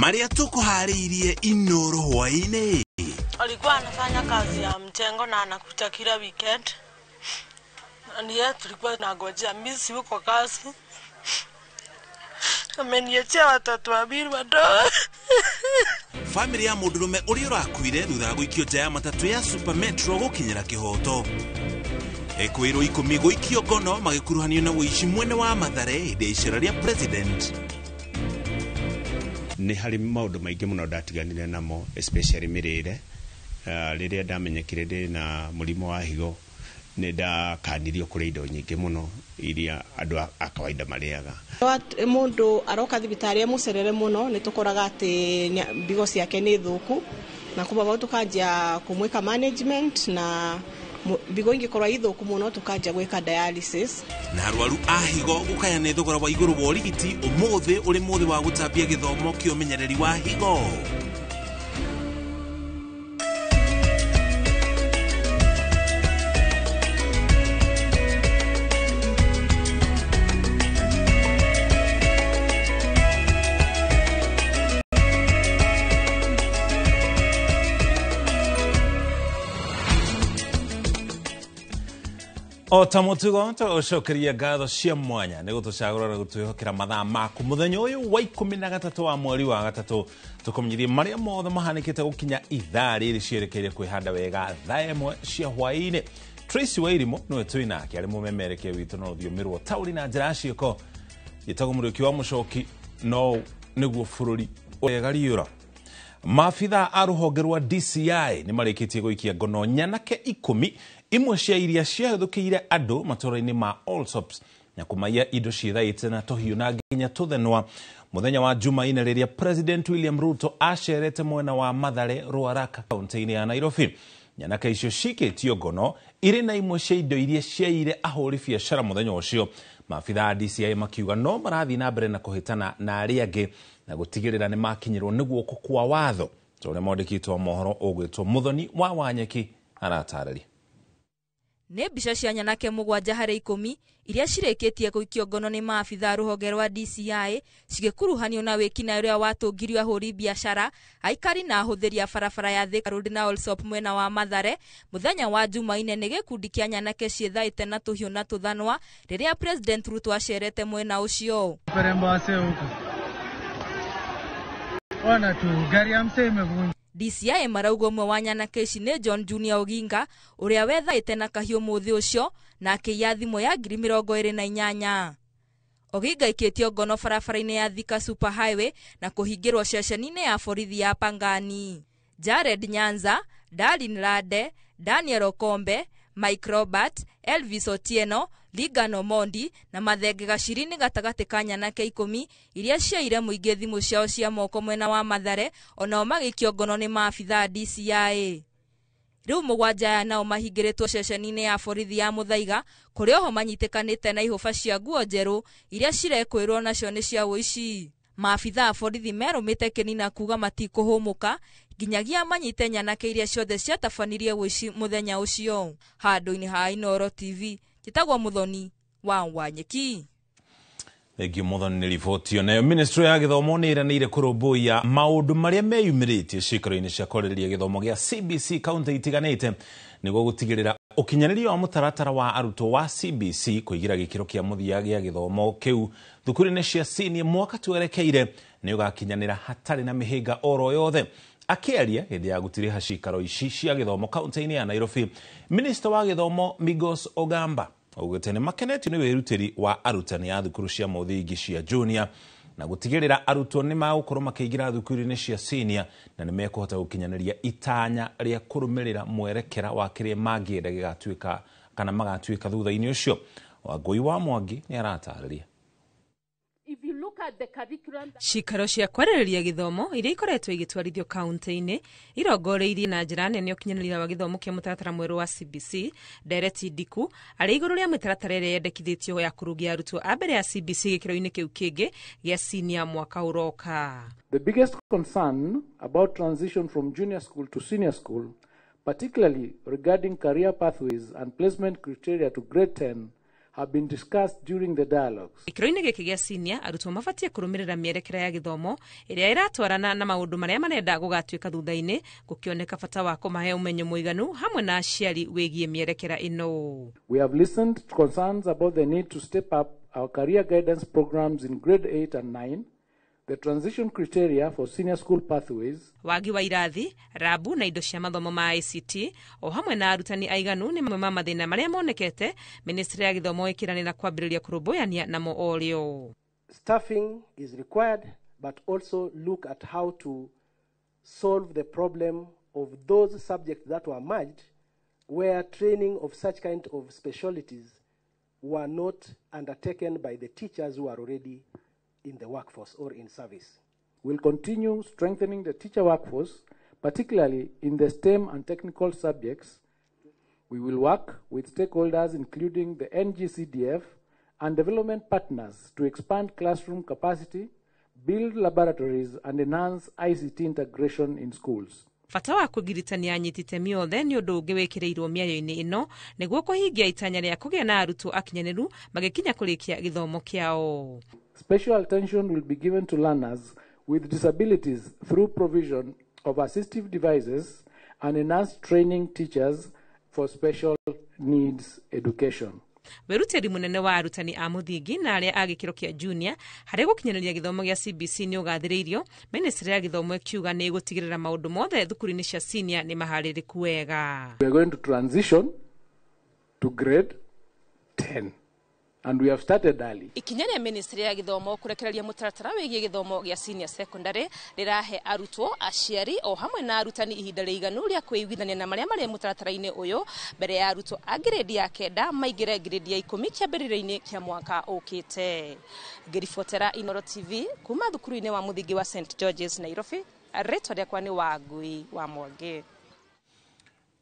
Maria tukuhariirie inoro hwaine. Alikuwa anafanya kazi ya mjengo na anakuja kila weekend. Ndiye tulikuwa tunangojea mimi si uko kazi. Ameniachia watoto wawili wadogo. Family ya mudurume uri urakwire thutha gwikio nja ya matatu ya Super Metro gukinyira kihoto. Ekwiro 10 gwikio ngono magikuruhanio na wici mwene wa Mathare hĩndĩ ya icera rĩa president. Ni hari maundu maingi muno ndatiganire namo, especially mirire. Riria ndamenyekire ndi na murimo wa higo ni ndakanirio kuri indo nyingi muno iria andu a kawaida mariaga. Mundu aroka thibitari mucerere muno ni tukoraga ati bigo ciake ni thuku na kuba tukanjia kumwika management na bigo ingi korwa ithuku muno tukanjia gwika dialysis. Na arwaru a higo gukaya ne thogora wa iguru wa urigiti umuthi uri muthi wa gutambia githomo kio menyereri wa higo. O tamutugo to cokeria ngatho cia mwanya ni gutucagura gutwihokera mathaa maku muthenya uyu wa 13 wa mweri wa gatatu tukomenyirie maria mothe mahanikite gukinya ithaa riri cierekeire kwihanda wega thaa imwe cia hwaine. Tracy Wairimo niwe twinake ari mumemereke witu no thiomirwo tauri na njira cioko gitago muruki wa mucoki no niguo bururi wegariura. Maabitha a ruhonge rwa DCI ni marikitie guikia ngono nyanake 10 imwe cia iria ciahithukire andu matũra-inĩ ma Allsops na kumaiya indo ciithaĩte na tohiũ na nginya tũthenwa muthenya wa Jumaine rĩrĩa President William Ruto acerete mwena wa Mathare Ruaraka kaunti-inĩ ya Nairobi. Nyanake icio cikĩtio ngono irĩ na imwe cia indo iria ciaire ahũri biacara muthenya ũcio. Maabitha a DCI makiuga no marathiĩ na mbere na kũhĩtana na arĩa angĩ na gũtigĩrĩra nĩ makinyĩrwo nĩ guoko kwa watho. Tũrĩa mwandĩkĩtwo mohoro ũgwĩtwo Muthoni wa Wanyeki aratarĩria. Nĩ mbica cia nyanake 7 harĩ 10 iria cirĩkĩtie gũikio ngono nĩ maabitha rũhonge rwa DCI cigĩkuruhanio na wĩkinaĩ ũrĩa watũngirio ahũri biacara aikari na ahũthĩri a barabara ya Thika Road na Allsop mwena wa Mathare muthenya wa Jumaine. Nĩ gĩkundi kĩa nyanake ciĩthaĩte na tũhiũ na tũthanwa rĩrĩa President Ruto acerete mwena ũcio. DCI marauga ũmwe wa nyanake ici nĩ John Junior Oginga ũrĩa wethaĩte na kahiũ mũthĩ ũcio na akĩiya thimũ ya 28,000. Oginga ikĩtio ngono barabara-inĩ ya Thika Super Highway na kũhingĩrwo ceceni-inĩ ya borithi ya Pangani. Jared Nyanza, Darlin Rade, Daniel Okombe, Mike Robert, Elvis Otieno, Ligan Omondi na Mathenge Gacirini gatagatĩ ka nyanake 10 iria ciaire mũingĩ thimũ ciao cia moko mwena wa Mathare onao magĩikio ngono nĩ maabitha DCI. Rĩu mũgwanja nao mahingĩrĩtwo ceceni-inĩ ya borithi ya Muthaiga kũrĩa oho manyitĩkanĩte na ihũba cia nguo njerũ iria cirekwĩrwo nacio nĩ cia ũici. Maabitha a borithi merũmĩte kĩnina kuga matikũhũmũka nginyagia manyite nyanake iria ciothe ciatabanirie ũici muthenya ũcio. Handũ-inĩ ha Inoro TV Kitagwa Muthoni wa Wanyeki. Thengio Muthoni nĩ riboti yo. Nayo Ministry ya Gĩthomo nĩ ĩranĩire kũrũmbũiya maũndũ marĩa meyumĩrĩtie ciikaro-inĩ cia kũrĩrĩria gĩthomo gĩa CBC kaunti itiganĩte nĩguo gũtigĩrĩra ũkinyanĩria wa mũtaratara wa arutwo wa CBC kũigira gĩkĩro kĩa mũthia gĩa gĩthomo kĩu thukuru-inĩ cia senior mwaka twerekeire nĩ ũgakinyanĩra hatarĩ na mĩhĩnga oro yothe. Akĩaria hĩndĩ ya gũtiriha ciikaro ici cia gĩthomo kaunti-inĩ ya Nairobi, Minister wa Gĩthomo Migos Ogamba augĩte nĩ makenetio nĩ wĩrutĩri wa arutani a thukuru cia mũthingi cia junior na gũtigĩrĩra arutwo nĩ magũkorwo makĩingĩra thukuru-inĩ cia senior na nĩ mekũhota gũkinyanĩria itanya rĩa kũrũmĩrĩra mwerekera wa kĩrĩa mangĩenda gĩgatuĩka kana magatuĩka thutha-inĩ ũcio. Wangui wa Mwangi nĩ aratarĩria. Cikaro cia kwarĩrĩria gĩthomo iria ikoretwo igĩtwarithio kaunti-inĩ irongoreirie na njĩra nene ũkinyanĩria wa gĩthomo kĩa mũtaratara mwerũ wa CBC. Direct Ndiku arĩ igũrũ rĩa mĩtaratara ĩrĩa yendekithĩtio ya kũrũgia arutwo a mbere ya CBC gĩkĩro-inĩ kĩu kĩngĩ gĩa senior mwaka ũroka. The biggest concern about transition from junior school to senior school, particularly regarding career pathways and placement criteria to grade 10, have been discussed during the dialogues. Gĩkĩro-inĩ gĩkĩ gĩa senior, arutwo mabatie kũrũmĩrĩra mĩerekera ya gĩthomo ĩrĩa iratwarana na maũndũ marĩa marenda gũgatuĩka thutha-inĩ, gũkĩoneka bata wa kũmahe ũmenyo mũiganu hamwe na aciari wĩgiĩ mĩerekera ĩno. We have listened to concerns about the need to step up our career guidance programs in grade 8 and 9, the transition criteria for senior school pathways, wagi wa irathi, rabu na indo cia mathomo ma ICT, o hamwe na arutani aiganu nĩ mamwe ma mathĩna marĩa monekete Ministry ya Gĩthomo ĩkĩranĩra kwambĩrĩria kũrũmbũyania namo orĩo. Staffing is required, but also look at how to solve the problem of those subjects that were merged, where training of such kind of specialties were not undertaken by the teachers who are already in the workforce or in service. We'll continue strengthening the teacher workforce, particularly in the STEM and technical subjects. We will work with stakeholders, including the NGCDF and development partners, to expand classroom capacity, build laboratories, and enhance ICT integration in schools. Bata wa kũgiritania anyiti itemi othe nĩ ũndũ ũngĩ wĩkĩrĩirwo mĩario-inĩ ĩno nĩguo kũhingia itanya rĩa kũgĩa na arutwo akinyanĩru magĩkinya kũrĩkia gĩthomo kĩao. Special attention will be given to learners with disabilities through provision of assistive devices and enhanced training teachers for special needs education. Wĩrutĩri mũnene wa arutani a mũthingi na arĩa a gĩkĩro kĩa junior harĩ gũkinyanĩria gĩthomo gĩa CBC nĩ ũgathĩrĩirio, Ministry ya Gĩthomo ĩkiuga nĩ ĩgũtigĩrĩra maũndũ mothe thukuru-inĩ cia senior nĩ maharĩrĩku wega. We are going to transition to grade 10. And we have started early. Ikinya rĩa Ministry ya Gĩthomo kũrekereria mũtaratara wĩgiĩ gĩthomo gĩa senior secondary rĩrahe arutwo, aciari o hamwe na arutani ihinda rĩiganu rĩa kwĩiguithania na marĩa marĩ mũtaratara-inĩ ũyũ mbere ya arutwo a grade ya 9 maingĩre grade ya 10 kĩambĩrĩrio-inĩ kĩa mwaka ũkĩte. Ngĩribotera Inooro TV kuma thukuru-inĩ wa mũthingi wa St George's Nairobi, rĩtwa rĩakwa nĩ Wangui wa Mwangi.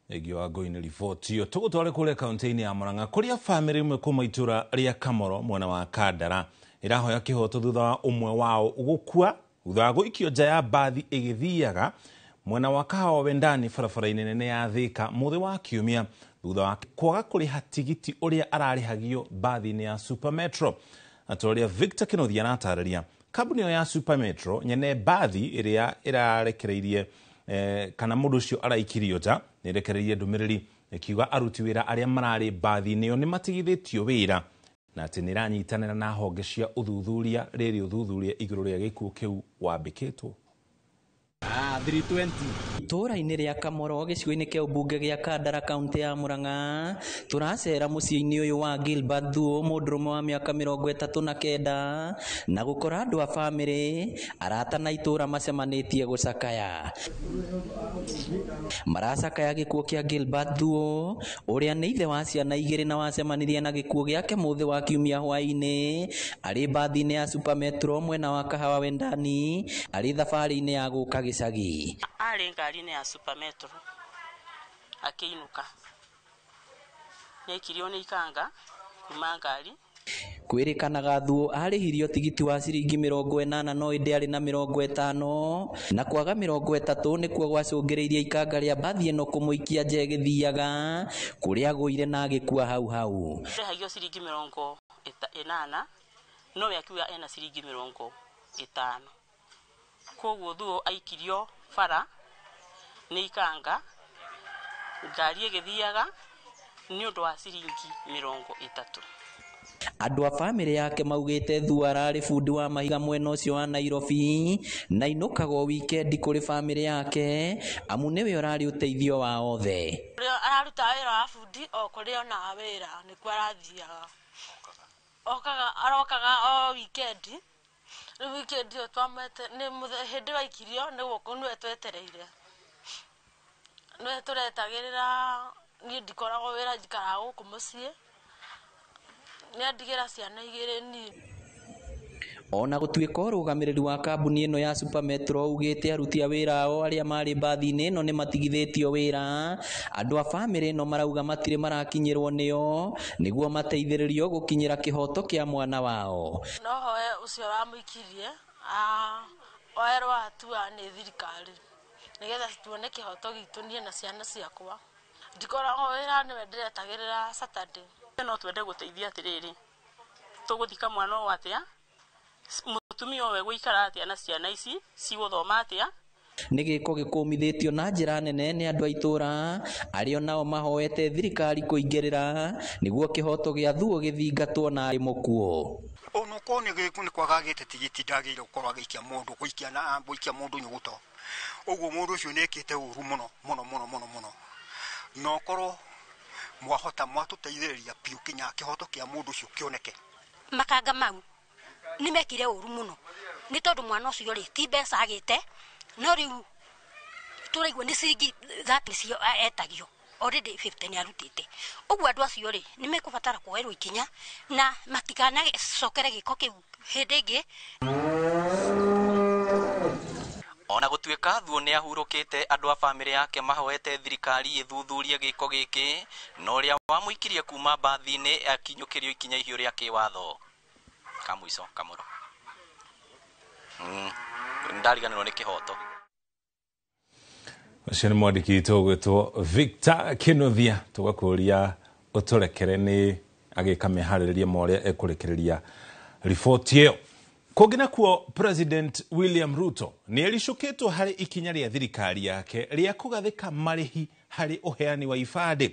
Egi wa Ngui nĩ riboti yo tũgũtware kũrĩa kaunti-inĩ ya Murang'a kũrĩa famĩlĩ imwe kuma itũra rĩa Kamoro mwena wa Kandara irahoya kĩhoto thutha wa ũmwe wao gũkua thutha wa gũikio nja ya mbathi ĩgĩthiaga mwena wa Kahawa Wendani barabara-inĩ nene ya Thika mũthĩ wa Kiumia thutha wa kwaga kũrĩha tigiti ũrĩa ararĩhagio mbathi-inĩ ya Super Metro. Atũria Victor Kinothi aratarĩria kambuni ya Super Metro nyene mbathi ĩrĩa ĩrarekereirie kana mũndũ ũcio araikirio nja nĩrekereirie ndũmĩrĩri ĩkiuga aruti wĩra arĩa mararĩ mbathi-inĩ ĩyo nĩmatigithĩtio wĩra na atĩ nĩranyitanĩra na honge cia ũthuthuria rĩrĩ ũthuthuria igũrũ rĩa gĩkuũ kĩu wambĩkĩtwo. 320 Itũra-inĩ rĩa Kamoro gĩcigo-inĩ kĩa ũmbunge gĩa Kandara kaunti ya Murang'a turacera mũciĩ-inĩ ũyũ wa Gilbert Thuo mũndũrũme wa mĩaka 39 na gũkora andũ a bamĩrĩ arata na itũra macemanĩtie gũcakaya. Maracakaya gĩkuũ kĩa Gilbert Thuo ũrĩa nĩ ithe wa ciana igĩrĩ na wacemanirie na gĩkuũ gĩake mũthĩ wa Kiumia hwaĩ-inĩ arĩ mbathi-inĩ ya Super Metro mwena wa Kahawa Wendani arĩ thabarĩ-inĩ ya gũka gĩcagi. Arĩ ngari-inĩ ya Super Metro akĩinũka nĩaikirio nĩ ikanga kuma ngari. Kwĩrĩkanaga Thuo arĩhirio tigiti wa ciringi 80 no ĩndĩ arĩ na 50 na kwaga 30 nĩkuo gwacũngĩrĩirie ikanga rĩa mbathi ĩno kũmũikia nja ĩgĩthiaga kũrĩa agũire na agĩkua hau. Rĩhagio ciringi 80 no we akiuga ena ciringi 50. Koguo Thuo aikirio bara nĩ ikanga ngari ĩgĩthiaga nĩ ũndũ wa ciringi 30. Andũ a bamĩrĩ yake maugĩte Thuo ararĩ bundi wa mahiga mwena ũcio wa Nairobi na inũkaga wikendi kũrĩ bamĩrĩ yake amu nĩwe ũrarĩ ũteithio wa othe. Araruta wĩra wa bundi o kũrĩa ona wĩra nĩkuo arathiaga. Arokaga o wikendi. Wikendi ĩyo twamete nĩ hĩndĩ waikirio nĩguo nĩwe twetereire. Nĩwe tũretagĩrĩra niĩ ndikoragwo wĩra njikaraga gũkũ mũciĩ. Nĩandigĩra ciana igĩrĩ niĩ. Ona gũtuĩka ũrũgamĩrĩri wa kambuni ĩno ya Super Metro ugĩte aruti a wĩra ao arĩa marĩ mbathi-inĩ ĩno nĩmatigithĩtio wĩra, andũ a bamĩrĩ ĩno marauga matirĩ marakinyĩrwo nĩo nĩguo mateithĩrĩrio gũkinyĩra kĩhoto kĩa mwana wao. No hoye ũcio wamũikirie oerwo hatua nĩ thirikari nĩgetha tuone kĩhoto gitũ niĩ na ciana ciakwa. Ndikoragwo wĩra nĩwe ndĩretagĩrĩra Saturday. no twende guteithia atiriri tuguthika mwana o atia mutumia we guikara atia na ciana ici ciguthoma atia nĩ gĩko gĩkũmithĩtio na njĩra nene nĩ andũ a itũra arĩa nao mahoete thirikari kũingĩrĩra nĩguo kĩhoto gĩa thuo gĩthingatwo na mũkuo. Ono kone gĩkũ nĩ kwagagĩte tigiti ndagĩrĩire gũkorwo agĩikia mũndũ gũikia mũndũ nyũgũto. Ũguo mũndũ ũcio nĩ ekĩte ũru mũno no korwo mwahota mwatũteithĩrĩria piũ kinya kĩhoto kĩa mũndũ ũcio kĩoneke. Makanga mau nĩ mekire ũru mũno nĩ tondũ mwana ũcio rĩ ti mbeca agĩte no rĩu tũraigua nĩ ciringi 30 cio etagio already 50 nĩ arutĩte. Ũguo andũ acio rĩ nĩ mekũbatara kuoerwo ikinya na matikanagiocokere gĩko kĩu hĩndĩ ĩngĩ. Ona gũtuĩka thuo nĩ ahurũkĩte, andũ a bamĩrĩ yake mahoete thirikari ĩthuthurie gĩko gĩkĩ na ũrĩa wamũikirie kuma mbathi-inĩ akinyũkĩrio ikinya ihio rĩa kĩwatho. Kamũico Kamũro ndariganĩrwo nĩ kĩhoto. Ũcio nĩ mwandĩki tũgwĩtwo Victor Kĩnuthia, tũgakũria ũtũrekere nĩ agĩka meharĩrĩria ma ũrĩa ekũrekereria riboti ĩyo. Kũngĩ nakuo President William Ruto nĩ ericũkĩtwo harĩ ikinya rĩa thirikari yake rĩa kũgathĩka marĩhi harĩ ũheani wa ibandĩ.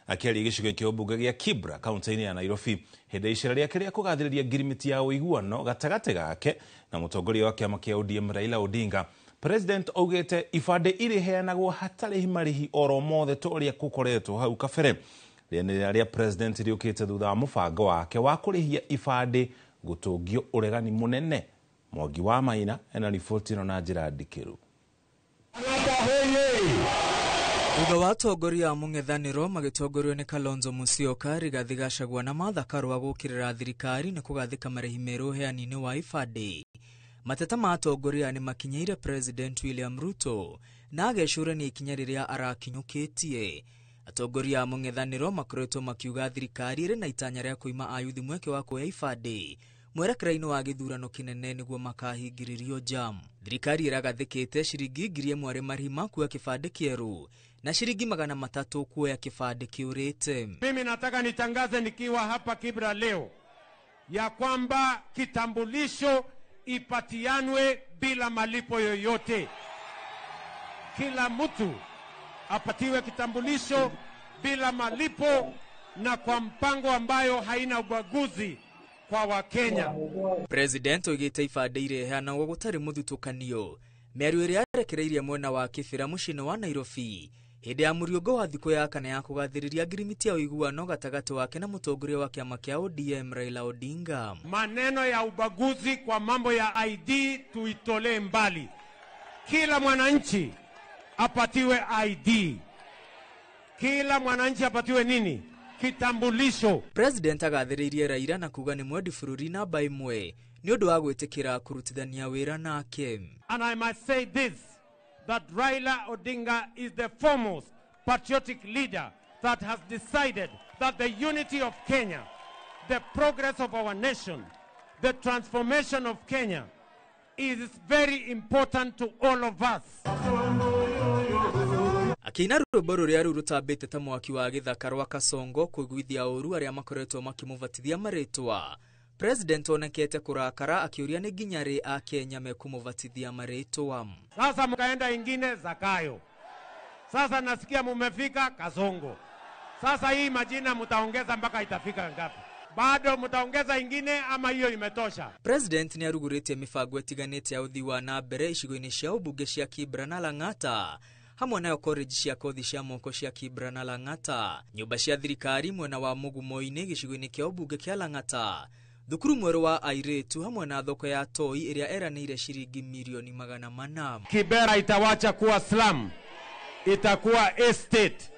Akĩaria gĩcigo kĩa ũmbunge gĩa Kibra kaunti-inĩ ya Nairobi hĩndĩ icera rĩake rĩa kũgathĩrĩria ngirimiti ya ũiguano gatagatĩ gake na mũtongoria wa kĩama kĩa ODM Raila Odinga. President augĩte ibandĩ irĩheanagwo hatarĩ marĩhi oro mothe tũrĩa gũkoretwo hau kabere. Rĩanĩrĩra rĩa president rĩũkĩte thutha wa mũbango wake wa kũrĩhia ibandĩ gũtũngio ũregani mũnene. Mwangi wa Maina ena riboti ĩno na njĩra ndikĩru. Thutha wa atongoria a mũng'ethanĩro magĩtongorio nĩ Kalonzo Musyoka, Rigathi Gachagua na Martha Karua gũkĩrĩra thirikari nĩ kũgathĩka marĩhi merũ ũheani-inĩ wa ibandĩ. Mateta ma atongoria nĩ makinyĩire President William Ruto na agecũrania ikinya rĩrĩa arakinyũkĩtie. Atongoria a mũng'ethanĩro makoretwo makiuga thirikari ĩrĩ na itanya rĩa kũima ayuthi mweke wa kuoya ibandĩ mwerekera-inĩ wa gĩthurano kĩnene nĩguo makahingĩrĩrio jam. Thirikari ĩragathĩkĩte ciringi 1,000 arĩ marĩhi ma kuoya kĩbandĩ kĩerũ na shilingi 300 kuoya kifadi kiurete. Mimi nataka nitangaze nikiwa hapa Kibra leo ya kwamba kitambulisho ipatianwe bila malipo yoyote. Kila mtu apatiwe kitambulisho bila malipo na kwa mpango ambayo haina ubaguzi kwa Wakenya. President oigĩte ibandĩ ireheanagwo gũtarĩ mũthutũkanio. Mĩario ĩrĩa yarekereirie mwena wa Kĩbĩra mũciĩ wa Nairobi hĩndĩ ya mũriũngo wa thikũ ya kana ya kũgathĩrĩria ngirimiti ya ũiguano gatagatĩ wake na mũtongoria wa kĩama kĩa ODM Raila Odinga. Maneno ya ubaguzi kwa mambo ya ID tuitolee mbali. Kila mwananchi apatiwe ID. Kila mwananchi apatiwe nini? Kitambulisho. President agathĩrĩirie Raila na kuga nĩ mwendi bũrũri namba ĩmwe nĩ ũndũ wa gwĩtĩkĩra kũrutithania wĩra nake. And I must say this, that Raila Odinga is the foremost patriotic leader that has decided that the unity of Kenya, the progress of our nation, the transformation of Kenya is very important to all of us. Akĩina rwĩmbo rũrĩa rũtambĩte ta mwaki wa gĩthaka rwa Kasongo kũiguithia ũru arĩa makoretwo makĩmũbatithia marĩtwa. President onekete kurakara akĩũria nĩ nginya rĩ a Kenya mekũmũbatithia marĩtwa. Sasa mkaenda ingine Zakayo. Sasa nasikia mumefika Kasongo. Sasa hii majina mtaongeza mpaka itafika ngapi? Bado mtaongeza ingine ama hiyo imetosha? President nĩ arugũrĩtie mĩbango ĩtiganĩte ya ũthii wa na mbere icigo-inĩ cia ũmbunge cia Kibra na Lang'ata, hamwe nayo college cia kothi cia moko cia Kibra na Lang'ata, nyũmba cia thirikari mwena wa Mugumo-inĩ gĩcigo-inĩ kĩa ũmbunge kĩa Lang'ata, thukuru mwerũ wa airĩtu hamwe na thoko ya Toi ĩrĩa eranĩire shilingi milioni 400. Kibera itawacha kuwa slum, itakuwa estate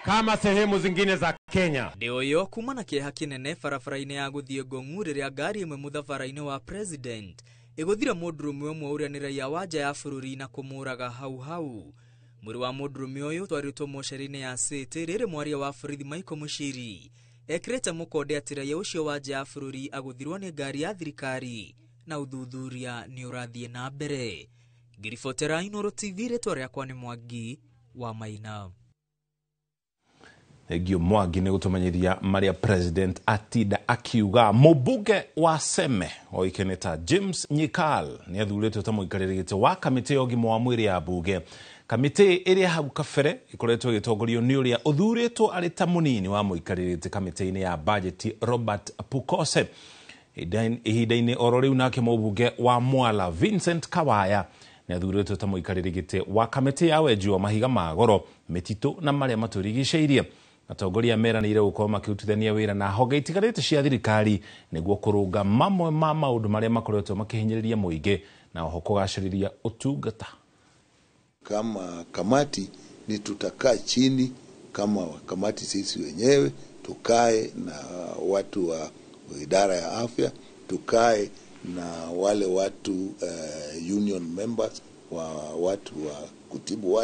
kama sehemu zingine za Kenya. Ndio yo kuma na kĩeha kĩnene barabara-inĩ ya gũthiĩ Ngong'u rĩrĩa ngari ĩmwe mũthabara-inĩ wa president ĩgũthira mũndũrũme ũmwe ũrĩa nĩ raia wa nja ya bũrũri na kũmũraga hau. Mwĩrĩ wa mũndũrũme ũyũ twarĩtwo mocarĩ-inĩ ya City rĩrĩ mwaria wa borithi Michael Muchiri ekĩrĩte mũkonde atĩ raia ũcio wa nja ya bũrũri agũthirwo nĩ ngari ya thirikari na ũthuthuria nĩ ũrathiĩ na mbere. Ngiribotera Inooro TV rĩtwa rĩakwa nĩ Mwangi wa Maina. Gio Mwangi nĩ gũtũmenyeria maria president atinda akiuga. Mũmbunge wa Seme oĩkaine ta James Nyikal nĩ athurĩtwo ta mũikarĩri gĩtĩ wa kamĩtĩ ya ũgima wa mwĩrĩ ya mbunge. Kamĩtĩ ĩrĩa hau kabere ĩkoretwo ĩgĩtongorio nĩ ũrĩa ũthurĩtwo arĩ ta mũnini wa mũikarĩri gĩtĩ kamĩtĩ-inĩ ya budget Robert Pukose. Ihinda-inĩ oro rĩu nake mũmbunge wa Mwala Vincent Kawaya nĩ athurĩtwo ta mũikarĩri gĩtĩ wa kamĩtĩ ya wenji wa mahiga ma goro, mĩtitũ na marĩa matũrigicĩirie. Atongoria meranĩire gũkorwo makĩrutithania wĩra na honge itigarĩte cia thirikari nĩguo kũrũnga mamwe ma maũndũ marĩa makoretwo makĩhinyĩrĩria mũingĩ na oho kũgacĩrĩria ũtungata. Kama kamati ni tutakaa chini kama kamati sisi wenyewe, tukae na watu wa idara ya afya, tukae na wale watu union members wa watu wa kutibu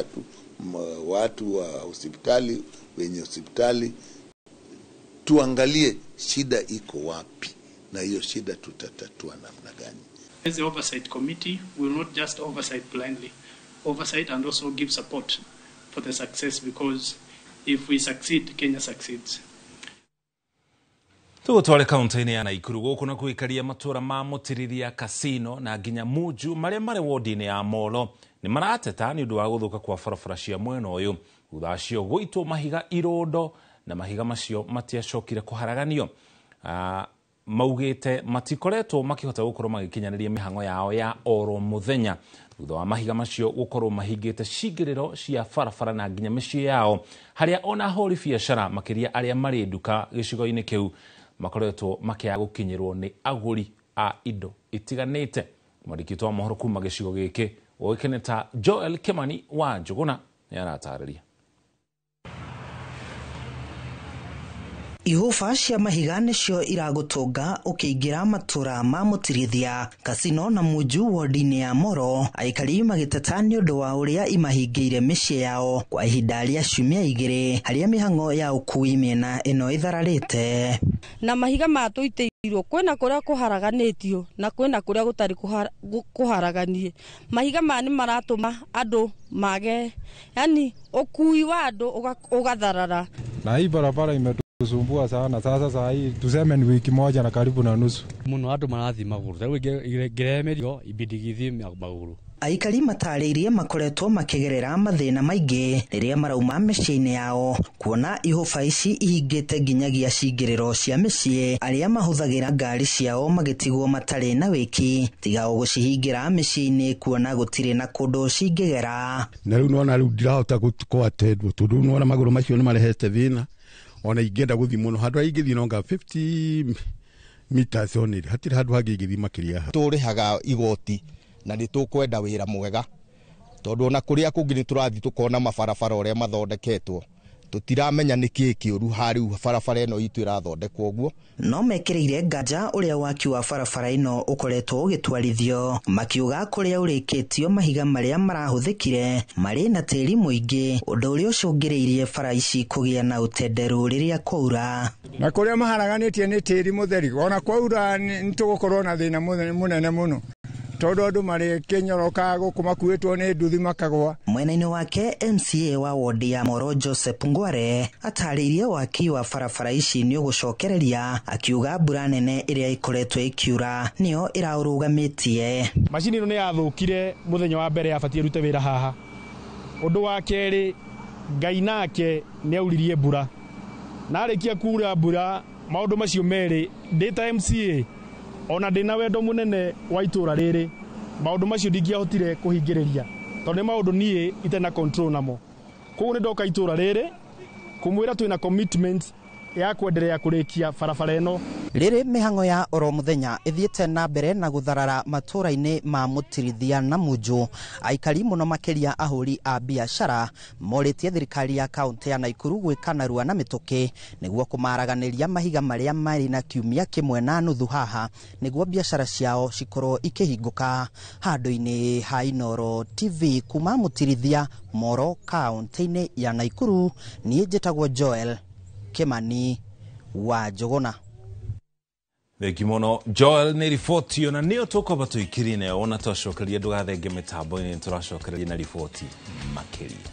watu wa hospitali, wenye hospitali, tuangalie shida iko wapi na hiyo shida tutatatua namna gani. As the oversight committee, we will not just oversight blindly, oversight and also give support for the success, because if we succeed, Kenya succeeds. Tũgũtware kaunti-inĩ ya Naikuru gũkũ na gũikaria matũra ma Mũtiriria Casino na nginya Munju marĩa marĩ wodi-inĩ ya Molo nĩ marateta nĩ ũndũ wa gũthũka kwa barabara cia mwena ũyũ. Thutha acio gũitwo mahiga irondo na mahiga macio matiacokire kũharaganio. Maugĩte matikoretwo makĩhota gũkorwo magĩkinyanĩria mĩhang'o yao ya oro mũthenya thutha wa mahiga macio gũkorwo mahingĩte cingĩrĩro cia barabara na nginya mĩciĩ yao, harĩa ona ahũri biacara makĩria arĩa marĩ nduka gĩcigo-inĩ kĩu makoretwo makĩaga gũkinyĩrwo nĩ agũri a indo itiganĩte. Mwandĩki wa mohoro kuma gĩcigo gĩkĩ oĩkaine ta Joel Kimani wa Njuguna nĩ aratarĩria. Ihuba cia mahiga nĩcio iragũtũnga ũkĩingĩra matũra ma Mũtirithia Casino na Munju wodi-inĩ ya Moro, aikari magĩteta nĩ ũndũ wa ũrĩa imahingĩire mĩciĩ yao kwa ihinda rĩa ciumia igĩrĩ, harĩa mĩhang'o ya ũkui mĩena ĩno ĩthararĩte. Na mahiga matũitĩirwo kwĩna kũrĩa kũharaganĩtio na kwĩna kũrĩa gũtarĩ kũharaganie. Mahiga maya nĩ maratũma andũ mage, yani ũkui wa andũ ũgatharara. Na hii barabara imetusumbua sana. Sasa saa hii tuseme ni wiki moja na karibu na nusu. Muno andũ marathi magũrũ. Rĩu ingĩremerio ibidi githii magũrũ. Aikari matarĩirie makoretwo makĩgerera mathĩna maingĩ rĩrĩa marauma mĩciĩ-inĩ yao, kuona ihuba ici ihingĩte nginyagia cingĩrĩro cia mĩciĩ, arĩa mahũthagĩra ngari ciao magĩtigwo matarĩ na wĩki tiga o gũcihingĩra mĩciĩ-inĩ kuona gũtirĩ na kũndũ cingĩgera. Na rĩu nona rĩu ndirahota gũtwatendwo tondũ nona magũrũ macio nĩ marehete thĩna, ona ingĩenda gũthiĩ mũno handũ ingĩthiĩ nonga 50 meters only, hatirĩ handũ hangĩ ingĩthiĩ makĩria. Tũrĩhaga igoti na nĩ tũkwenda wĩra mwega tondũ ona kũrĩa kũngĩ nĩ tũrathiĩ tũkona mabarabara ũrĩa mathondeketwo, tũtiramenya nĩkĩĩ kĩũru harĩ barabara ĩno itũ ĩrathondekwo ũguo. No mekĩrĩire nganja ũrĩa waki wa barabara ĩno ũkoretwo ũgĩtwarithio, makiuga kũrĩa ũrĩkĩtio mahiga marĩa marahũthĩkire marĩ na tĩri mũingĩ, ũndũ ũrĩa ũcũngĩrĩirie bara ici kũgĩa na ũtenderu rĩrĩa kwaura. Na kũrĩa maharaganĩtie nĩ tĩri mũtheri, ona kwaura nĩ tũgũkorwo na thĩna mũnene mũno tondũ andũ marĩ kĩnyoroka gũkũ makuĩtwo nĩ nduthi makagwa. Mwena-inĩ wake MCA wa wodi ya Moro Joseph Ngware atarĩirie waki wa barabara ici nĩ ũgũcokereria, akiuga mbura nene ĩrĩa ikoretwo ikiura nĩyo ĩraũrũgamĩtie. Macini ĩno nĩ yathũkire mũthenya wa mbere yabatie rute wĩra haha. Ũndũ wa kerĩ, Ngai nake nĩ auririe mbura, na arĩkia kuura mbura maũndũ macio merĩ ndĩta MCA ona ndĩna wendo mũnene wa itũra rĩrĩ, maũndũ macio ndingĩahotire kũhingĩrĩria tondũ nĩ maũndũ niĩ itena control namo. Koguo nĩ ndoka itũra rĩrĩ kumwĩra twĩna commitment ya kwenderea kũrĩkia barabara ĩno. Rĩrĩ mĩhang'o ya oro mũthenya ĩthiĩte na mbere na gũtharara matũra-inĩ ma Mũtirithia na Munju, aikari mũno makĩria ahũri a biacara morĩtie thirikari ya kaunti ya Naikuru gwĩka narua na mĩtũkĩ nĩguo kũmaraganĩria mahiga marĩa marĩ na kiumia kĩmwe na nuthu haha nĩguo biacara ciao cikorwo ikĩhingũka. Handũ-inĩ ha Inooro TV kuma Mũtirithia, Moro, kaunti-inĩ ya Naikuru, niĩ njĩtagwo Joel Kimani wa Njuguna. Thengi mũno Joel, nĩ riboti ona nĩyo tũkwamba tũikirie nayo, ona twacokeria ndũgathenge mĩtambo-inĩ, nĩ tũracokereria na riboti makĩria.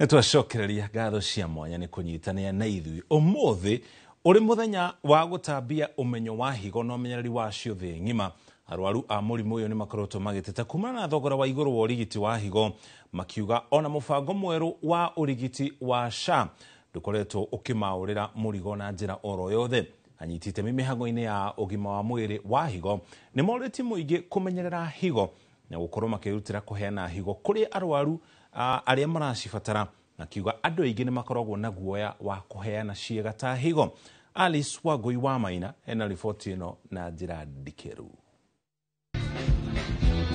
Nitwacokereria ngatho cia mwanya ni kunyitania na ithui umuthi uri muthenya wa gutambia umenyo wa higo no menyereri wa cio thi ngima. Arwaru a murimu uyu ni makorotwo magiteta kumana na thogora wa iguru wa urigiti wa higo, makiuga ona mubango mweru wa urigiti wa SHA ndukoretwo ukimaurira murigo na njira oro yothe. Anyitite mimihango-ini ya ugima wa mwiri wa higo ni moreti muingi kumenyerera higo na gukorwo makirutira kuheana higo kuri arwaru aria maracibatara, na kiuga andu aingi ni makoragwo na guoya wa kuheana ciega ta higo. Alice Wangui wa Maina ena riboti ino na njira ndikeru.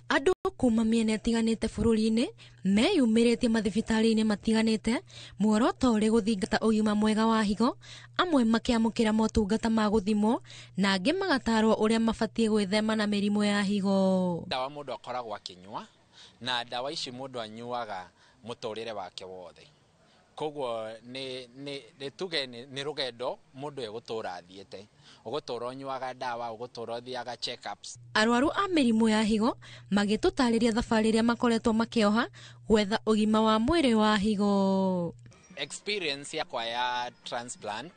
Andu kuma miena itiganite bururi-ini meyumiritie mathibitari-ini matiganite muoroto uri guthingata ugima mwega wa higo, amwe makiamukira motungata ma guthimwo na angi magatarwo uria mabatie gwithema na mirimu ya higo. Dawa mundu akoragwo akinywa na dawa ici mundu anyuaga muturire wake wothe, koguo ni tuge ni rugendo mundu egutura athiete, ugutura unyuaga dawa, ugutura thiaga check-ups. Arwaru a mirimu ya higo magitutariria thabari ria makoretwo makioha gwetha ugima wa mwiri wa higo. Experience yakwa ya transplant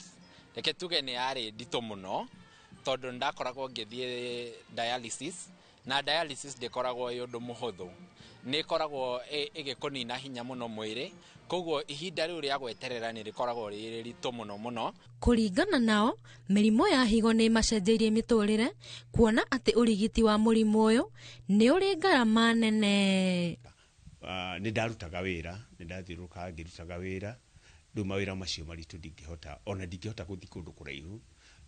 reke tuge ni ari ndito muno tondu ndakoragwo ngithie dialysis, na dialysis ndikoragwo yundu muhuthu, ni koragwo igikunina hinya muno mwiri, koguo ihinda riu ria gweterera ni rikoragwo rito muno. Kuringana nao mirimu ya higo ni macenjeirie miturire, kuona ati urigiti wa murimu uyu ni uri ngarama nene. Ni ndarutaga wira, ni ndathiruka ngirutaga wira, ndu mawira macio maritu ndingihota, ona ndingihota guthi kundu kuraihu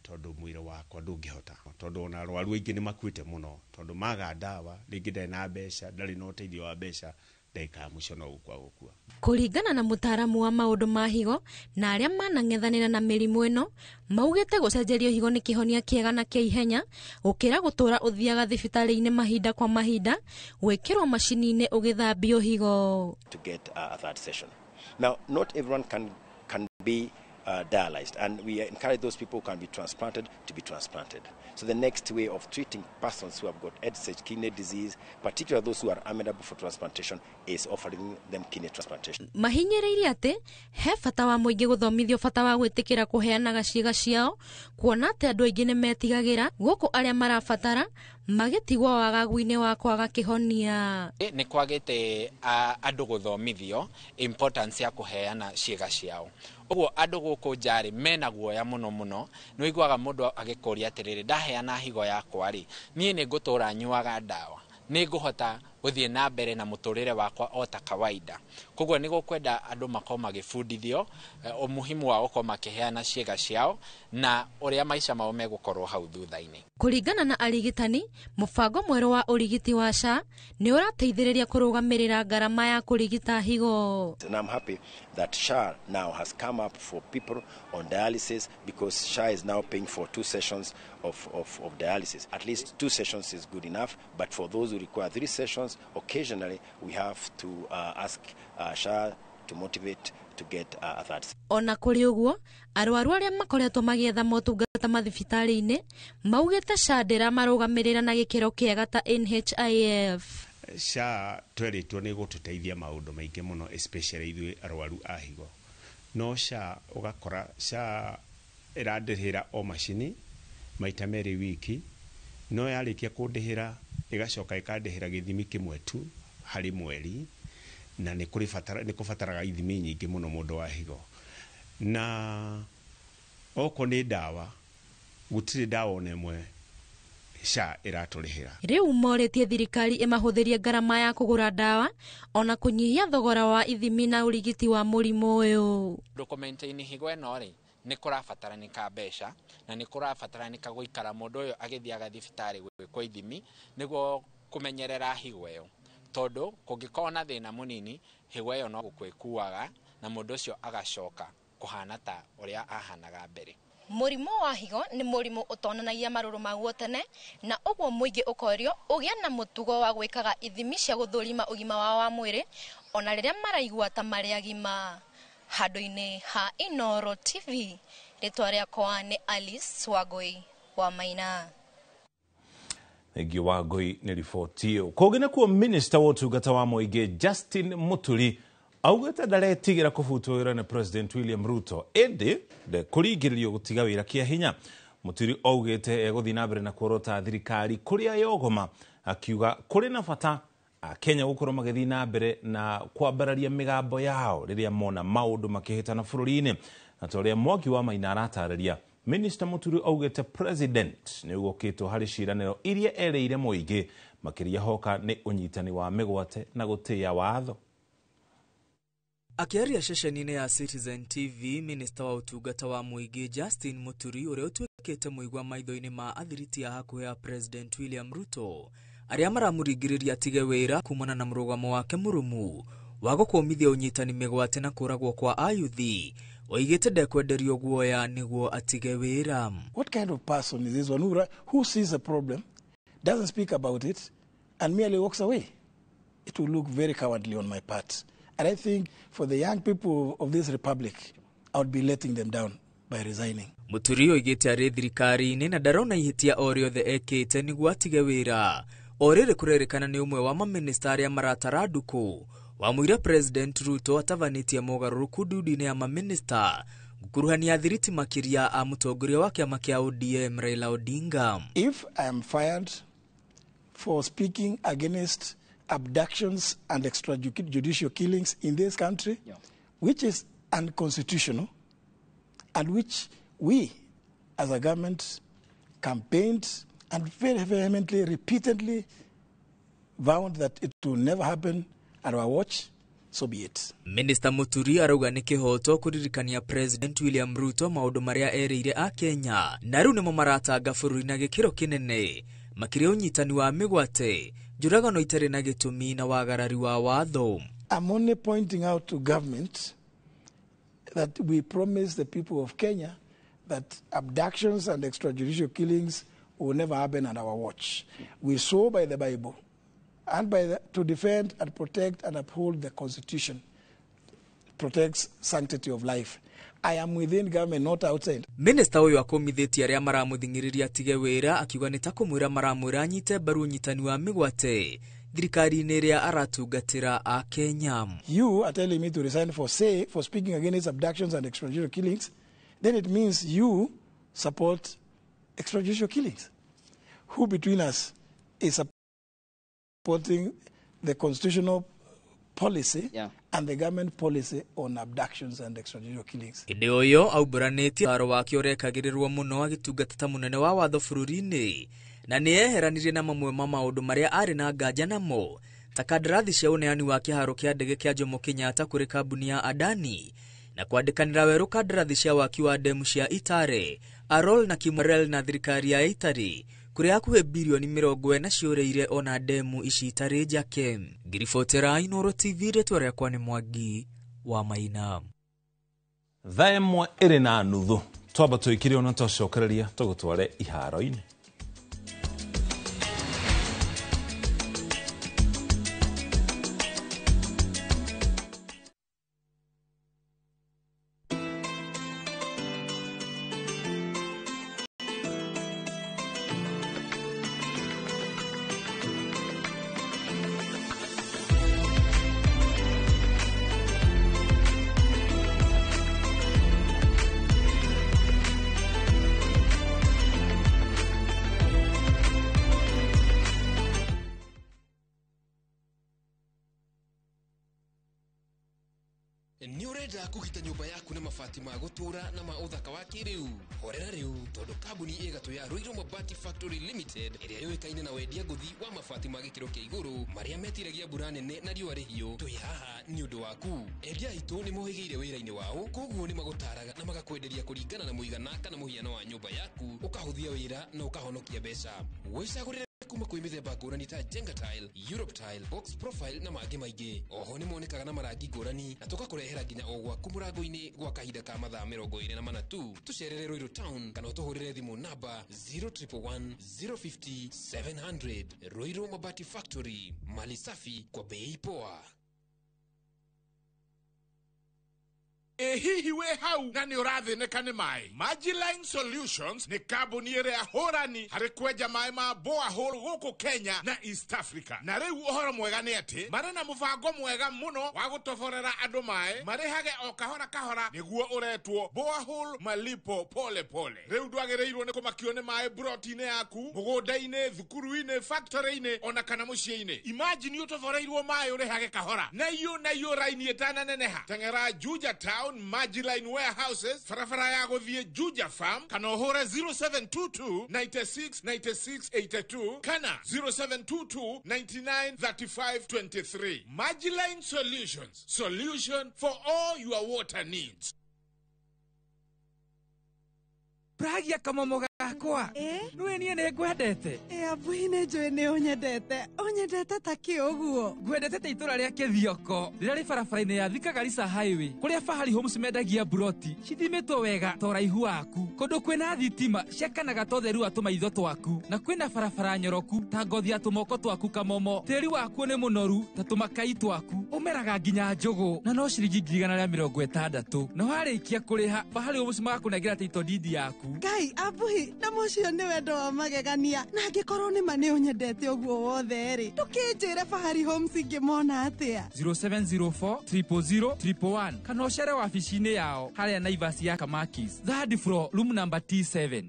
tondu mwire wakwa ndungihota, tondu ona arwaru aingi ni makuite muno tondu maga dawa, ringi ndari na mbeca, ndari na uteithio wa mbeca, ndeka mucio no gukua. Kuringana na mutaramu wa maundu ma higo na aria manang'ethanira na mirimu ino, maugite gucenjerio higo ni kihonia kiega na kia ihenya gukira gutura uthiaga thibitari-ini mahinda kwa mahinda gwikirwo macini-ini ugithambio higo. To get a third session. Now, not everyone can be dialyzed, and we encourage those people who can be transplanted to be transplanted. So the next way of treating persons who have got end-stage kidney disease, particularly those who are amenable for transplantation, is offering them kidney transplantation. Mahinyiriire ati he bata wa muingi guthomithio bata wa gwitikira kuheanaga ciega ciao, kuona ati andu aingi ni metigagira guku aria marabatara magitigwo wagagu-ini wa kwaga kihonia. Ni kwagite andu guthomithio importance ya kuheana ciega ciao. Uguo andu guku njari mena guoya muno ni wiguaga mundu agikoria atiriri ndaheana higo yakwa ri nie ni ngutura nyuaga dawa, ni nguhota guthie na mbere na muturire wakwa o ta kawaida. Koguo ni gukwenda andu makoma magifundithio umuhimu wa gukoma makiheana ciega ciao na uria maisha mao megukorwo hau thutha-ini. Kuringana na arigitani, mubango mweru wa urigiti wa SHA ni urateithiriria kurugamirira ngarama ya kurigita higo. And I'm happy that SHA now has come up for people on dialysis, because SHA is now paying for 2 sessions of dialysis. At least 2 sessions is good enough, but for those who require 3 sessions, occasionally we have to ask SHA to motivate to get a third. Ona kuri uguo, arwaru aria makoretwo magietha motungata mathibitari-ini maugite SHA ndira marugamirira na gikiro kiega ta NHIF. SHA tweritwo ni gututeithia maundu maingi muno, especially ithui arwaru a higo. No SHA ugakora SHA irandihira o macini maita meri wiki, no yarikia kundihira igacoka ikandihira githimi kimwe tu hari mweri, na ni kubataraga ithimi nyingi muno mundu wa higo. Na oko ni dawa, gutiri dawa onemwe SHA iraturihira. Riu moretie thirikari imahuthirie ngarama ya kugura dawa ona kunyihia thogora wa ithimi na urigiti wa murimu uyu. Document-ini higo eno ri ni kurabataranĩka mbeca na ni kurabataranĩka guikara mundu uyu agithiaga thibitari gwikwo ithimi niguo kumenyerera higo iyo, tondu kungikona na thina munini higo iyo no gukwikuaga na mundu ucio agacoka kuhana ta uria ahanaga mbere. Murimu wa higo ni murimu utonanagia maruru maguo tene, na uguo muingi ukorio ugia na mutugo wa gwikaga ithimi cia guthurima ugima wao wa mwiri ona riria maraigua ta mari agima. Handu-ini ha Inoro TV, ritwa riakwa ni Alice Wangui wa Maina. Thank you Wangui ni riboti iyo. Kugina kuo Minister wa utungata wa muingi Justin Muturi augete ndaretigira kubutwo wira ni President William Ruto indi de kurigiririo gutiga wira kia hinya. Muturi augete eguthi na mbere na kuorota thirikari kuria yogoma, akiuga kuri na bata Kenya gukorwo magithi na mbere na kwambararia migambo yao riria mona maundu makihitana bururi-ini. Na toria Mwangi wa Maina aratararia, Minister Muturi augete President ni ugokitwo hari ciraniro iria ereire muingi makiria hoka ni unyitani wa migwate na gutia watho. Akiaria ceceni-inĩ ya Citizen TV, Minister wa Utungata wa Muingi Justin Muturi uria utuikite muigwa maitho-ini ma athiriti a hakuhi ya President William Ruto aria maramurigiriria atige wira kumana na murugamo wake murumu wa gukumithia unyitani migwate na kuragwo kwa ayuthi, oigite ndekwenderio guoya niguo atige wira. What kind of person is this one who sees a problem, doesn't speak about it, and merely walks away? It will look very cowardly on my part. And I think for the young people of this republic, I would be letting them down by resigning. Muturi oigite ari thirikari-ini na ndarona ihitia o riothe ekite niguo atige wira. Orire kurerekana ni umwe wa maminista aria maratara nduku wamwira President Ruto atavanitie mogaruruku ndudi-ini ya maminista gukuruhania thiriti makiria a mutongoria wa kiama kia ODM Raila Odinga. If I am fired for speaking against abductions and extrajudicial killings in this country, which is unconstitutional, and which we as a government campaigned and very vehemently, repeatedly vowed that it will never happen at our watch, so be it. Minister Muturi arauga ni kihoto kuririkania President William Ruto maundu maria ereire a Kenya na riu nimo maratanga bururi na gikiro kinene makiria unyitani wa migwate, njuragano itari na gitumi na wagarari wa watho. I'm only pointing out to government that we promise the people of Kenya that abductions and extrajudicial killings will never happen at our watch. We swear by the Bible and to defend and protect and uphold the Constitution, protects sanctity of life. I am within government, not outside. Minister uyu akomithitie aria maramuthingiriria atige wira, akiuga nitakumwira maramwira anyite mbaru unyitani wa migwate thirikari-ini iria aratungatira a Kenya. You are telling me to resign for speaking against abductions and extrajudicial killings, then it means you support extrajudicial killings. Who between us is supporting the constitutional policy and the government policy on abductions and extrajudicial killings? Inde uyo auburanitie aro wake urekagirirwo muno agitungata munene wa watho bururi-ini na ni eheranirie na mamwe ma maundu maria ari na nganja namo ta kandarathi cia uneani wa kiharo kia ndege kia Jomo Kenyatta kuri kambuni ya Adani na kwandikanira weru kandarathi cia waki wa demu cia Itare, Arol na Kimorel na thirikari ya Itari kuri hakuhe bilioni 40 ciureire ona demu ici itari njake. Ngiribotera Inooro TV retwa riakwa ni Mwangi wa Maina. Thaa imwe iri na nuthu twamba twikire ona twacokereria tugutware iharo-ini. Ni urenda kugita nyumba yaku na mabati ma gutura na ma uthaka wa kiriu. Horera riu tondu kambuni igatu ya Ruiru Mabati Factory Limited iria yoikaine na wendia nguthi wa mabati ma gikiro kia iguru maria metiragia mbura nene na riua rihiu. Twi haha ni undu waku. Endia itu ni mohigeire wira-ini wao, koguo ni magutaraga na magakwenderia kuringana na muigana kana muhiano wa nyumba yaku, ukahuthia wira na ukahonokia mbeca. Wicagurire kuma kwi mithemba ngurani ta Jenga Tile, Europe Tile, Box Profile na mangi maingi. Oho ni monekaga na marangi ngurani na tugakurehera nginya o gwaku murango-ini gwa kahinda ka mathaa 24 tu. Tucerere Ruiru Town kana utuhurire thimu namba 0111 050 700. Ruiru Mabati Factory, mali safi kwa bei poa. hihi we hau na ni ũrathinĩka nĩ maĩ. Magiline Solutions nĩ kambuni ĩrĩa hũrani harĩ kwenja maĩ ma borehole gũkũ Kenya na East Africa. Na rĩu ũhoro mwega nĩ atĩ marĩ na mũbango mwega mũno wa gũtoborera andũ maĩ marĩhage o kahora kahora nĩguo ũretwo borehole malipo pole pole. Rĩu ndwagĩrĩirwo nĩ kũmakio nĩ maĩ broti-inĩ yaku, mũgũnda-inĩ, thukuru-inĩ, factory-inĩ ona kana mũciĩ-inĩ. Imagine ũtoboreirwo maĩ ũrĩhage kahora. Na iyo raini ĩtananeneha. Teng'era Juja Town Magiline Warehouses, barabara ya gũthiĩ Juja Farm, kana ũhũre 0722 96 96 82 kana 0722 99 35 23. Magiline Solutions, solution for all your water needs. Pragia kamomo gakwa. Nwe niĩ nĩ ngwendete. Abuhi nĩ njũĩ nĩ ũnyendete. Ũnyendete ta kĩũguo. Ngwendete ta itũra rĩa Kĩthioko. Rĩrĩa rĩ barabara-inĩ ya Thika Garissa Highway. Kũrĩa Fahari Homes mendagia broti. Cithimĩtwo wega ta ũraihu waku. Kũndũ kwĩna thitima ciakanaga ta ũtheru wa tũmaitho twaku. Na kwĩna barabara nyoroku ta ngothi ya tũmoko twaku kamomo. Tĩri waku nĩ mũnoru ta tũmakai twaku. Ũmeraga nginya njũgũ. Na no ciringi 160. Na warĩkia kũrĩha Fahari Homes magakũnengera title deed yaku. Ngai abuhi na mũcio nĩ wendo wa magegania na angĩkorwo nĩ ma nĩ ũnyendete ũguo wothe rĩ tũkĩnjĩre Fahari Homes ingĩmona atĩa 0704 000 111 kana ũcere wabici-inĩ yao harĩa Naivas ya Kamakis third floor room number T7.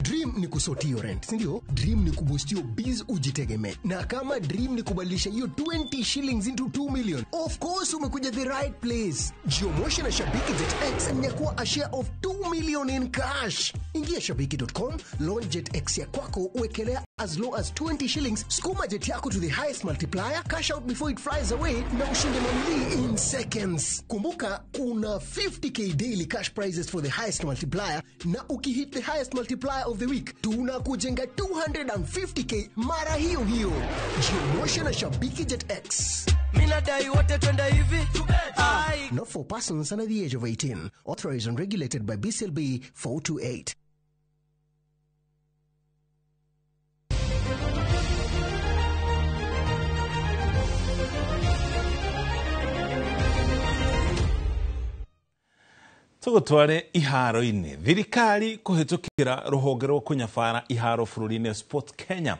Dream ni kusotio rent, sindio? Dream ni kubustio biz ujitegemee. Na kama dream ni kubadilisha hiyo 20 shillings into 2 million, of course umekuja the right place. Jiomoshi na Shabiki.X mnyakuwa a share of 2 million in cash. Ingia Shabiki.com, launch JetX ya kwako, uwekelea as low as 20 shillings, skuma jet yako to the highest multiplier, cash out before it flies away, na ushinde mamili in seconds. Kumbuka, kuna 50k daily cash prizes for the highest multiplier, na ukihit the highest multiplier of the week, tunakujenga 250k mara hiyo hiyo. Jiomoshi na Shabiki JetX. Minadai wote twenda hivi. Not for persons under the age of 18. Authorized and regulated by BCLB 428. Tugutware iharo-inĩ. Thirikari kũhĩtũkĩra rũhonge rwa kũnyabara iharo bũrũri-inĩ Sport Kenya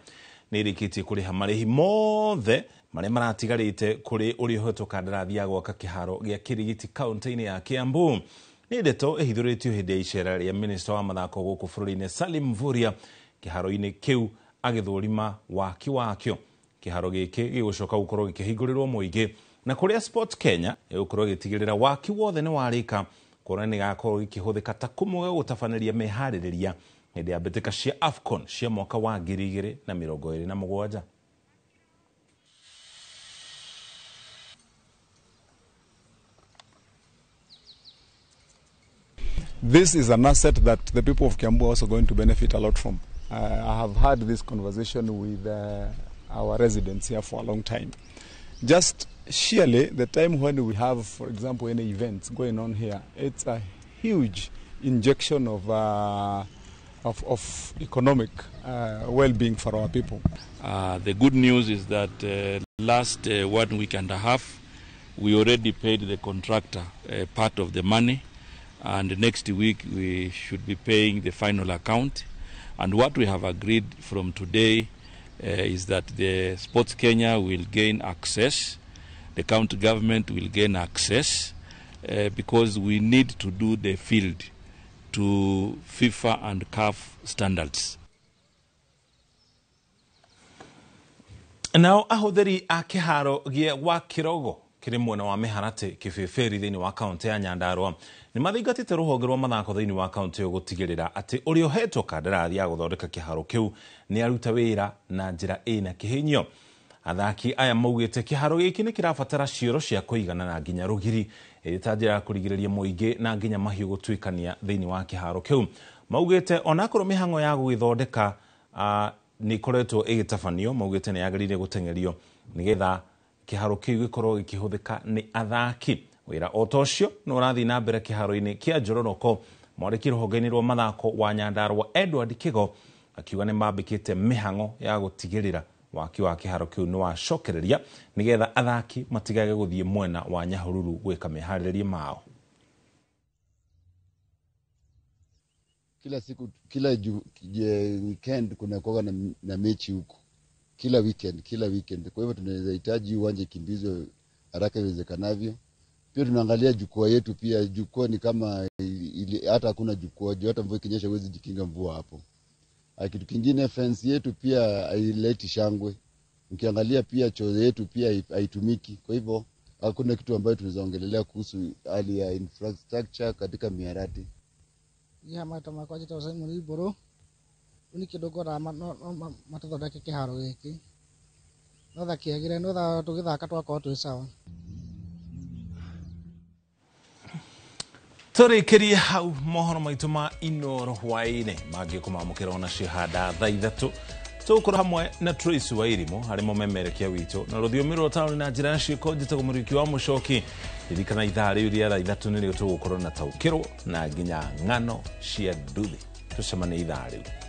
nĩ ĩrĩkĩtie kũrĩha marĩhi mothe marĩa maratigarĩte kũrĩ ũrĩa ũhetwo kandarathi ya gwaka kĩharo gĩa Kĩrigiti kaunti-inĩ ya Kiambu. Nĩ ndeto ĩhithũrĩtio hĩndĩ ya icera rĩa minista wa mathako gũkũ bũrũri-inĩ Salim Mvurya kĩharo-inĩ kĩu agĩthũrima waki wakĩo. Kĩharo gĩkĩ gĩgũcoka gũkorwo gĩkĩhingũrĩrwo mũingĩ na kũrĩa Sport Kenya ĩgũkorwo gĩtigĩrĩra waki wothe nĩ warĩka kũrĩa nĩ gakorwo gĩkĩhũthĩka ta kũmwe gũtabanĩria meharĩrĩria hĩndĩ ya mbĩtĩka cia AFCON cia mwaka wa 2027. This is an asset that the people of Kiambu are also going to benefit a lot from. I have had this conversation with our residents here for a long time. Just surely the time when we have, for example, any events going on here, it's a huge injection of economic well-being for our people. The good news is that last 1 week and a half, we already paid the contractor part of the money, and next week we should be paying the final account. And what we have agreed from today is that the Sports Kenya will gain access, the county government will gain access, because we need to do the field to FIFA and CAF standards. Nao ahũthĩri a kĩharo gĩa gwa Kĩrogo kĩrĩ mwena wa Mĩharatĩ Kĩbĩbĩri thĩinĩ wa kaunti ya Nyandarua nĩ mathingatĩte rũhonge rwa mathako thĩinĩ wa kaunti ĩyo gũtigĩrĩra atĩ ũrĩa ũhetwo kandarathi ya gũthondeka kĩharo kĩu nĩ aruta wĩra na njĩra ĩna kĩhinyio. Athaki aya maugĩte kĩharo gĩkĩ nĩ kĩrabatara cioro cia kũigana na nginya rũgiri ĩrĩ ta njĩra ya kũrigĩrĩria mũingĩ na nginya mahiũ gũtuĩkania thĩinĩ wa kĩharo kĩu. Maugĩte onakorwo mĩhang'o ya gũgĩthondeka nĩ ĩkoretwo ĩgĩtabanio, maugĩte nĩ yagĩrĩire gũteng'erio nĩgetha kĩharo kĩu gĩkorwo gĩkĩhũthĩka nĩ athaki. Wĩra o ta ũcio nĩ ũrathiĩ na mbere kĩharo-inĩ kĩa Njororoko. Mwandĩki rũhonge-inĩ rwa mathako wa Nyandarua Edward Kigo akiuga nĩ mambĩkĩte mĩhang'o ya gũtigĩrĩra waki wa kiharo kiu ni wacokereria nigetha athaki matigage guthie mwena wa Nyahururu gwika mihariria mao. Kila siku, kila weekend kuna kuwa na mechi huko. Kila weekend. Kwa hivyo tunahitaji uwanja kimbizwe haraka iwezekanavyo. Pia tunaangalia jukwaa yetu pia. Jukwaa ni kama hata hakuna jukwaa, hata mvua ikinyesha huwezi jikinga mvua hapo. Kitu kingine, fence yetu pia haileti shangwe. Ukiangalia pia choo yetu pia haitumiki. Kwa hivyo hakuna kitu ambayo tunaweza ongelelea kuhusu hali ya infrastructure katika miarati. Ya maita makwa jita usai muri boro uni kidogo ra matathondeke kiharo giki no thakiagire no tha tugithaka twakorwo twi sawa. Turikirie hau mohoro maitu ma Inoro hwaine mangikumaamukira ona cihanda thaa 3 tukura hamwe na Tracy Wairimu harimo memerekia witu na rũthiomi rwa tauni na njĩra ya ciĩko njĩtagwo mũriki wa mũcoki ririkana ithaa rĩu rĩa thaa 3 nĩrĩo tũgũkorwo na taũkĩrwo na nginya ng'ano cia nduthi tucemanie ithaa rĩu.